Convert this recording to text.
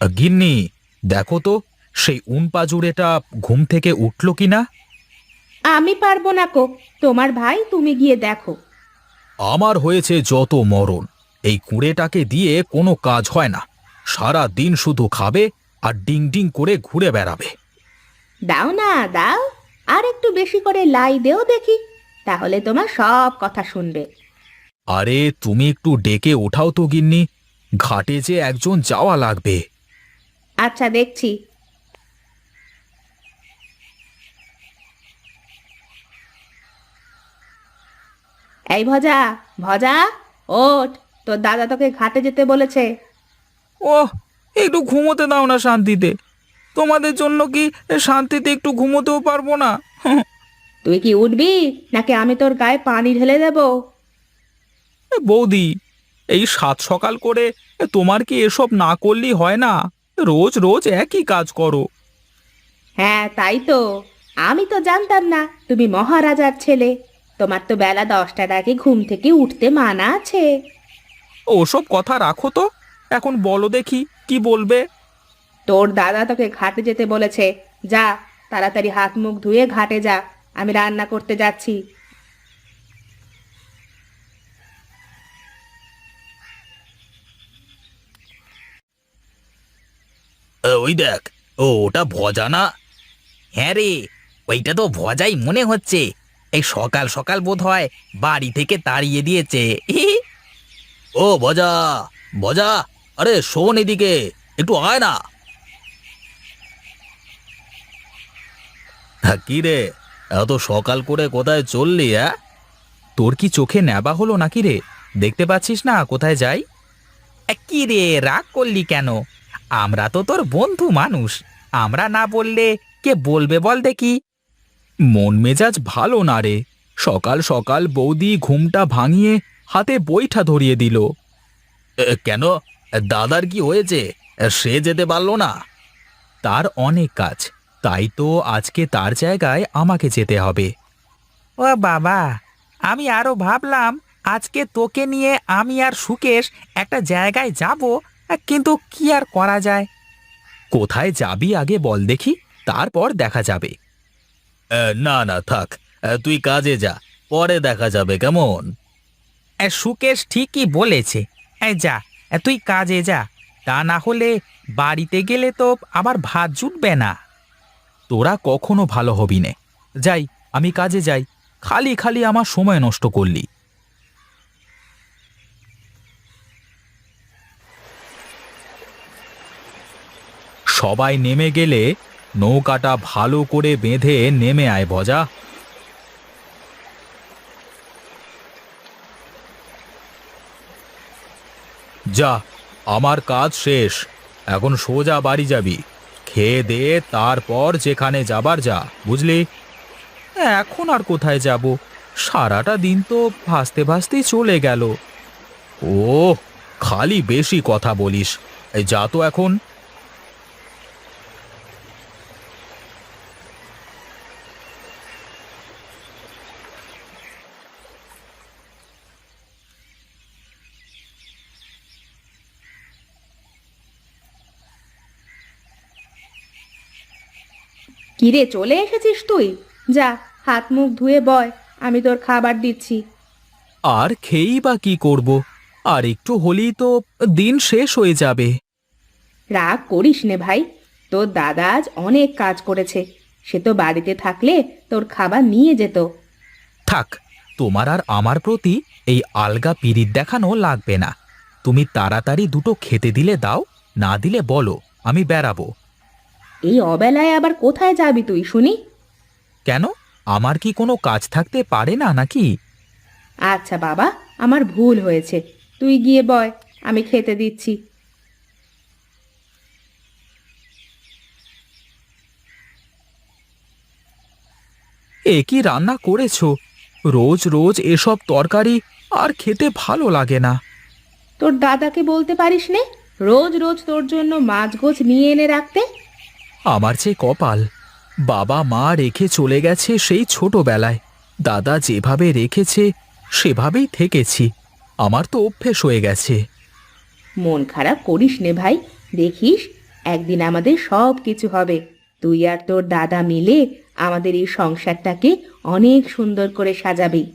গিন্নি, দেখো তো সেই উনপাজুড়েটা ঘুম থেকে উঠল কিনা। আমি পারবো না কো। তোমার ভাই, তুমি গিয়ে দেখো। আমার হয়েছে যত মরণ, এই কুঁড়েটাকে দিয়ে কোনো কাজ হয় না। সারা দিন শুধু খাবে আর ডিং ডিং করে ঘুরে বেড়াবে। দাও না, দাও। আর একটু বেশি করে লাই দেও দেখি, তাহলে তোমার সব কথা শুনবে। আরে তুমি একটু ডেকে ওঠাও তো গিন্নি, ঘাটে যে একজন যাওয়া লাগবে। আচ্ছা, দেখছি। এই ভজা, ভজা, ওঠ। তোর দাদা তোকে ঘাটে যেতে বলেছে। ওহ, একটু ঘুমোতে দাও না শান্তিতে। তোমাদের জন্য কি শান্তিতে একটু ঘুমোতেও পারবো না? তুই কি উঠবি, নাকি আমি তোর গায়ে পানি ঢেলে দেব? বৌদি, এই সাত সকাল করে তোমার কি এসব না করলেই হয় না? রোজ রোজ একই কাজ করো। হ্যাঁ, তাই তো। আমি তো জানতাম না তুমি মহারাজার ছেলে। তোমার তো বেলা 10টার আগে ঘুম থেকে উঠতে মানা আছে। ওসব কথা রাখো তো, এখন বলো দেখি কি বলবে। তোর দাদা তোকে ঘাটে যেতে বলেছে। যা, তাড়াতাড়ি হাত মুখ ধুয়ে ঘাটে যা। আমি রান্না করতে যাচ্ছি। ওই দেখ, ওটা ভজা না? হ্যাঁ রে, ওইটা তো ভজাই মনে হচ্ছে। এই সকাল সকাল বোধ হয় বাড়ি থেকে তাড়িয়ে দিয়েছে। ও ভজা, ভজা, আরে শোন এদিকে, একটু আয় না। কি রে, এত সকাল করে কোথায় চললি? তোর কি চোখে নেবা হলো নাকি রে? দেখতে পাচ্ছিস না কোথায় যাই? কি রে, রাগ করলি কেন? আমরা তো তোর বন্ধু মানুষ, আমরা না বললে কে বলবে বল দেখি। মন মেজাজ ভালো না রে। সকাল সকাল বৌদি ঘুমটা ভাঙিয়ে হাতে বইটা ধরিয়ে দিল। কেন, দাদার কি হয়েছে? সে যেতে পারলো না? তার অনেক কাজ, তাই তো আজকে তার জায়গায় আমাকে যেতে হবে। ও বাবা, আমি আরো ভাবলাম আজকে তোকে নিয়ে আমি আর সুকেশ একটা জায়গায় যাব, কিন্তু কি আর করা যায়। কোথায় যাবি আগে বল দেখি, তারপর দেখা যাবে। না না থাক, তুই কাজে যা, পরে দেখা যাবে কেমন। সুকেশ ঠিকই বলেছে। যা, তুই কাজে যা, তা না হলে বাড়িতে গেলে তো আবার ভাত জুটবে না। তোরা কখনো ভালো হবি নে। যাই, আমি কাজে যাই, খালি খালি আমার সময় নষ্ট করলি। সবাই নেমে গেলে নৌকাটা ভালো করে বেঁধে নেমে আয় ভজা। যা, আমার কাজ শেষ, এখন সোজা বাড়ি যাবি। খেয়ে দে, তারপর যেখানে যাবার যা, বুঝলি? এখন আর কোথায় যাব? সারাটা দিন তো ভাসতে ভাসতেই চলে গেল। ও, খালি বেশি কথা বলিস। এই যা তো এখন। কিরে, চলে এসেছিস তুই? যা, হাত মুখ ধুয়ে বয়, আমি তোর খাবার দিচ্ছি। আর খেয়েই বা কি করব? আর একটু হলেই তো দিন শেষ হয়ে যাবে। রাগ করিস নে ভাই। তোর দাদা আজ অনেক কাজ করেছে। সে তো বাড়িতে থাকলে তোর খাবার নিয়ে যেত। থাক, তোমার আর আমার প্রতি এই আলগা পিরিত দেখানো লাগবে না। তুমি তাড়াতাড়ি দুটো খেতে দিলে দাও, না দিলে বলো, আমি বেরাবো। এই অবেলায় আবার কোথায় যাবি তুই শুনি? কেন, আমার কি কোনো কাজ থাকতে পারে না নাকি? আচ্ছা বাবা, আমার ভুল হয়েছে। তুই গিয়ে বয়, আমি খেতে দিচ্ছি। এ কি রান্না করেছো? রোজ রোজ এসব তরকারি আর খেতে ভালো লাগে না। তোর দাদাকে বলতে পারিস নে রোজ রোজ তোর জন্য মাছ গোছ নিয়ে এনে রাখতে। আমার যে কপাল, বাবা মা রেখে চলে গেছে সেই ছোটবেলায়। দাদা যেভাবে রেখেছে সেভাবেই থেকেছি। আমার তো অভ্যেস হয়ে গেছে। মন খারাপ করিস নে ভাই। দেখিস, একদিন আমাদের সব কিছু হবে। তুই আর তোর দাদা মিলে আমাদের এই সংসারটাকে অনেক সুন্দর করে সাজাবি।